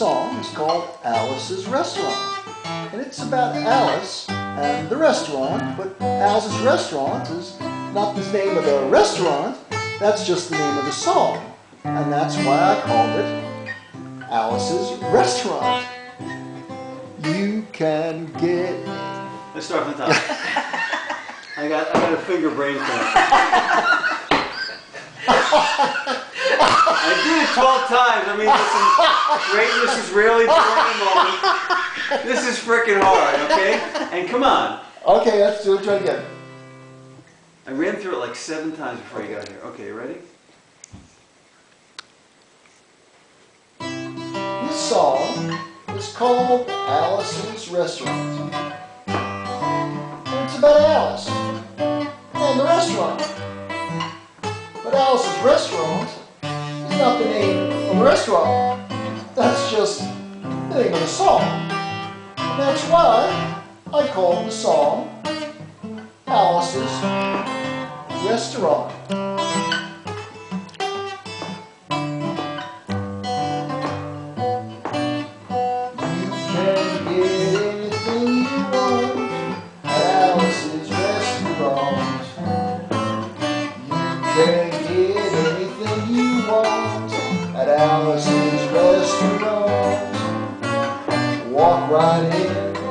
Song is called Alice's Restaurant. And it's about Alice and the restaurant, but Alice's Restaurant is not the name of the restaurant, that's just the name of the song. And that's why I called it Alice's Restaurant. You can get... Let's start from the top. I got a finger brain cramp. I did it 12 times. I mean, listen, greatness is rarely born in a moment. This is freaking hard, okay? And come on. Okay, let's do it. Try it again. I ran through it like 7 times before you got here. Okay, you ready? This song is called Alice's Restaurant. And it's about Alice and the restaurant. But Alice's Restaurant is not the name of the restaurant. That's just the name of the song. And that's why I called the song Alice's Restaurant. Alice's Restaurant. Walk right in,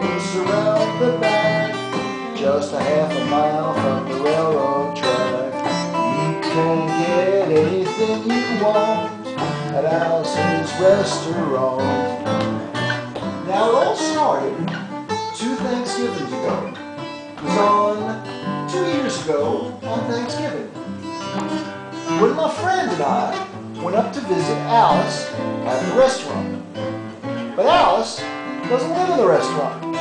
it's around the back, just a half a mile from the railroad track. You can get anything you want at Alice's Restaurant. Now it all started 2 Thanksgivings ago. It was on 2 years ago on Thanksgiving, when my friend and I went up to visit Alice at the restaurant. But Alice doesn't live in the restaurant.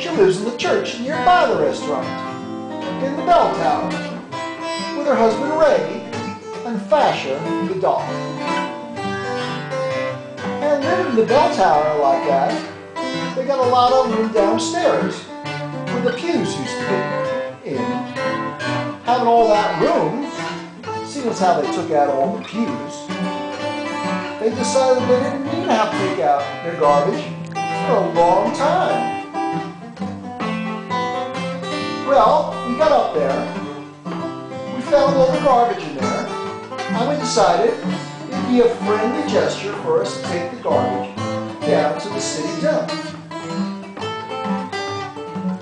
She lives in the church nearby the restaurant, in the bell tower, with her husband Ray and Fascia the dog. And living in the bell tower like that, they got a lot of room downstairs, where the pews used to be in. Having all that room, seeing as how they took out all the pews, they decided they didn't need to have to take out their garbage for a long time. Well, we got up there, we found all the garbage in there, and we decided it'd be a friendly gesture for us to take the garbage down to the city dump.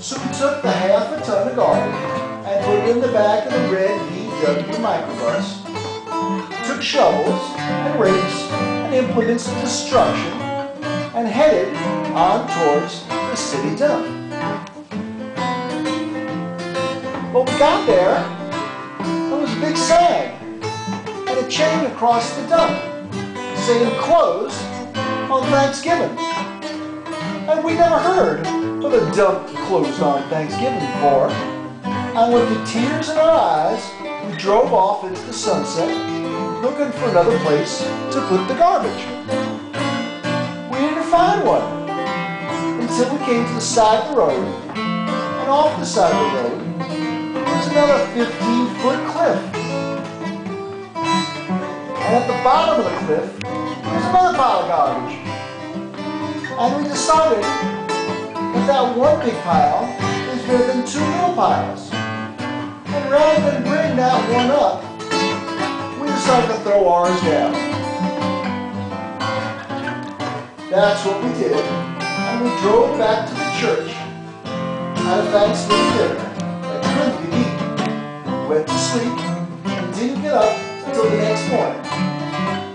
So we took the half a ton of garbage and put it in the back of the red VW microbus, took shovels and rakes and implements of destruction, and headed on towards the city dump. When we got there, there was a big sign and a chain across the dump saying closed on Thanksgiving. And we never heard of a dump closed on Thanksgiving before. And with the tears in our eyes, we drove off into the sunset, looking for another place to put the garbage. We didn't find one until we came to the side of the road, and off the side of the road was another 15-foot cliff. And at the bottom of the cliff was another pile of garbage. And we decided that one big pile is better than 2 little piles. And rather than bring that one up, we decided to throw ours down. That's what we did, and we drove back to the church, had a Thanksgiving dinner that couldn't be eaten, went to sleep, and didn't get up until the next morning.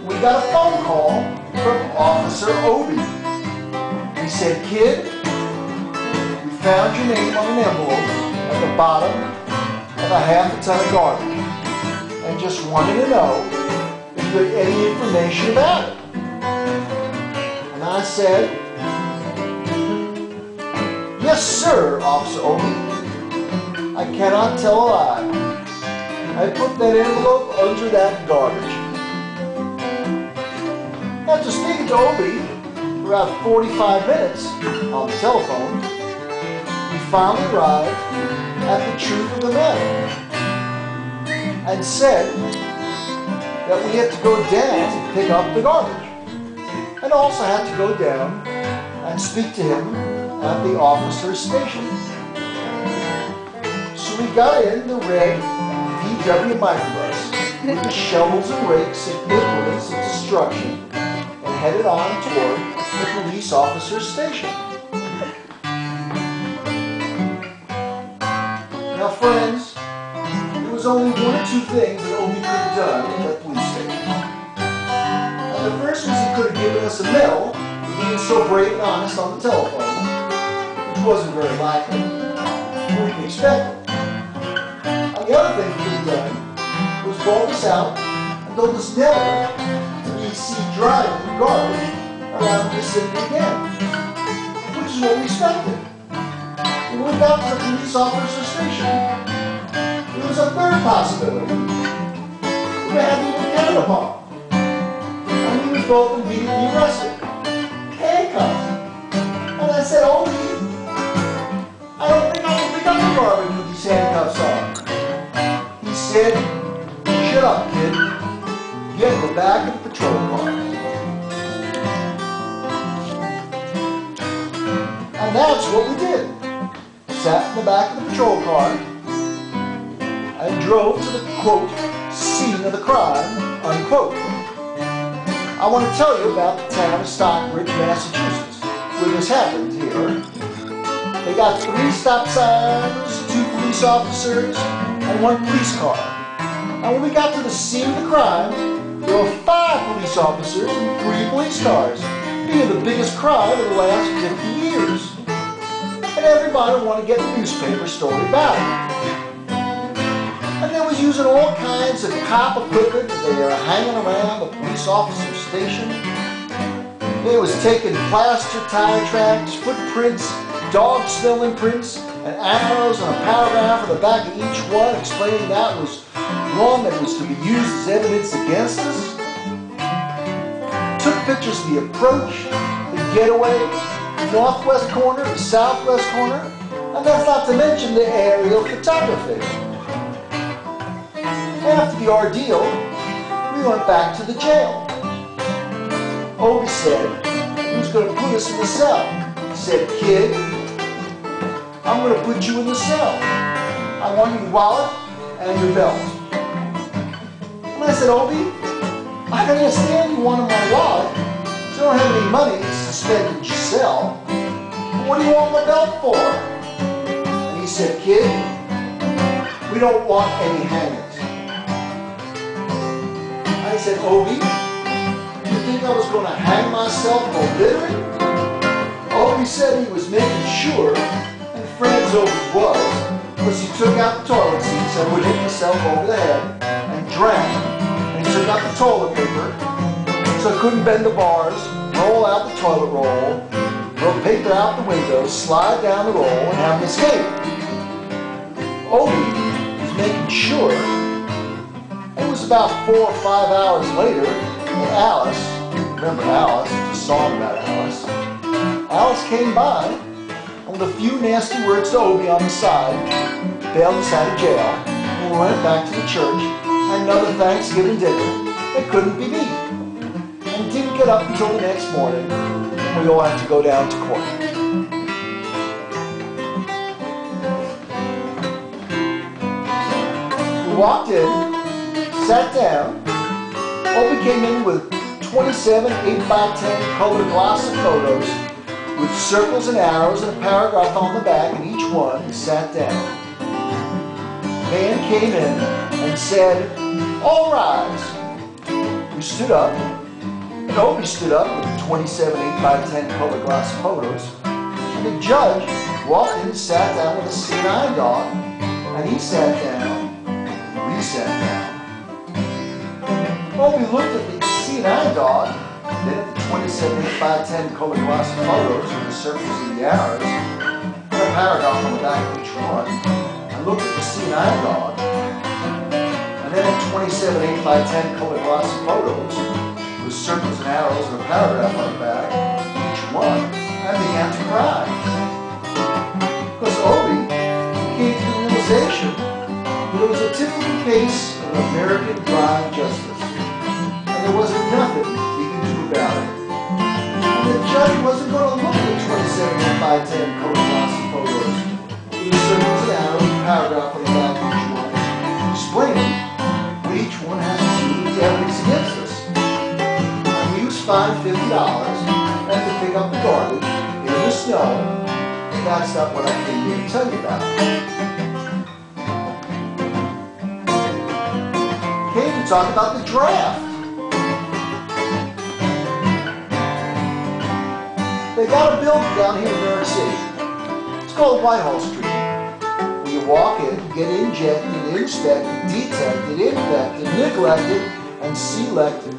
We got a phone call from Officer Obie. He said, "Kid, we found your name on an envelope at the bottom of a half a ton of garbage, and just wanted to know if you had any information about it." And I said, "Yes, sir, Officer Obie. I cannot tell a lie. I put that envelope under that garbage." After speaking to Obie for about 45 minutes on the telephone, we finally arrived at the truth of the matter, and said that we had to go down and pick up the garbage. and also had to go down and speak to him at the officer's station. So we got in the red VW microbus with the shovels and rakes and implements of destruction and headed on toward the police officer's station. Now friends, there was only one or two things that Obie could have done at that police station. And the first was he could have given us a medal for being so brave and honest on the telephone, which wasn't very likely. We didn't expect it. And the other thing he could have done was brought us out and told us never to be seen driving garbage around the vicinity again, which is what we expected. When we got to the police officer's station, there was a third possibility we hadn't even counted upon. And he was both immediately arrested, handcuffed. And I said, Obie, I don't think I can pick up the garbage with these handcuffs on. He said, shut up, kid. Get in the back of the patrol car. And that's what we did. Sat in the back of the patrol car and drove to the, quote, scene of the crime, unquote. I want to tell you about the town of Stockbridge, Massachusetts, where this happened here. They got 3 stop signs, 2 police officers, and 1 police car. And when we got to the scene of the crime, there were 5 police officers and 3 police cars, being the biggest crime of the last 50 years. And everybody wanted to get the newspaper story about it. And they was using all kinds of cop equipment that they were hanging around the police officer's station. They was taking plaster tire tracks, footprints, dog smelling prints, and arrows and a paragraph on the back of each one explaining that was one that was to be used as evidence against us. Took pictures of the approach, the getaway, the northwest corner, the southwest corner, and that's not to mention the aerial photography. After the ordeal, we went back to the jail. Obie said he was going to put us in the cell. He said, kid, I'm going to put you in the cell. I want your wallet and your belt. And I said, Obie, I can understand you wanted my wallet, so I don't have any money to suspend in your cell. But what do you want my belt for? And he said, kid, we don't want any hangers. I said, Obie, you think I was going to hang myself for littering? Obie said he was making sure, and friends Obie was, because he took out the toilet seats and would hit himself over the head and drown. And he took out the toilet paper, so he couldn't bend the bars, roll out the toilet roll, throw paper out the window, slide down the roll, and have an escape. Obie was making sure. It was about 4 or 5 hours later that Alice, remember Alice, there's a song about Alice. Alice came by and with a few nasty words to Obie on the side, bailed us out of jail, and we went back to the church, had another Thanksgiving dinner that couldn't be beat. And didn't get up until the next morning, when we all had to go down to court. We walked in, sat down. Obie came in with 27 8x10 colored glossy photos with circles and arrows and a paragraph on the back in each one, and sat down. Man came in and said, all rise. We stood up, and Obie stood up with 27 8x10 colored glossy photos, and the judge walked in and sat down with a C9 dog, and he sat down, and we sat down. Obie looked at the C9 dog, then at the 27 8x10 colored glossy photos with the circles and the arrows, and a paragraph on the back of each one, and looked at the C9 dog, and then at 27 8x10 colored glossy photos with circles and arrows and a paragraph on the back of each one, and began to cry. Because Obie came to the realization that it was a typical case of American crime justice. There wasn't nothing he could do about it. judge wasn't going to look at the 27 and 510 color glossy photos. He was circles an arrow, paragraph on the back of each one, explaining what each one has to do with the evidence against us. He was fined $50 and to pick up the garbage in the snow. That's not what I came here to tell you about. Came to talk about the draft. They got a building down here in New York City. It's called Whitehall Street. Where you walk in, get injected, inspected, detected, infected, neglected, and selected.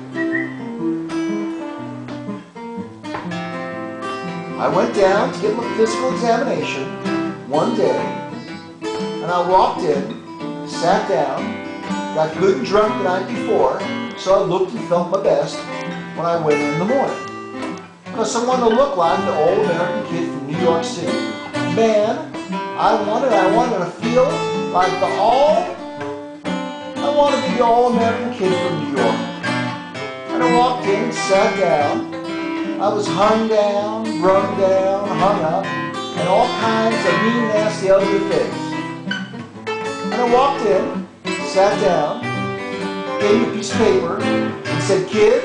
I went down to get my physical examination one day, and I walked in, sat down, got good and drunk the night before, so I looked and felt my best when I went in the morning. Because I wanted to look like the old American kid from New York City. Man, I wanted to feel like I wanted to be the all-American kid from New York. And I walked in and sat down. I was hung down, run down, hung up, and all kinds of mean, nasty, ugly things. And I walked in, sat down, gave me a piece of paper, and said, "Kid,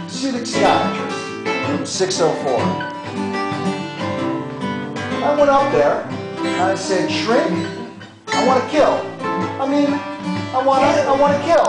see the psychiatrist, room 604. I went up there, and I said, "Shrink, I want to kill. I want to kill."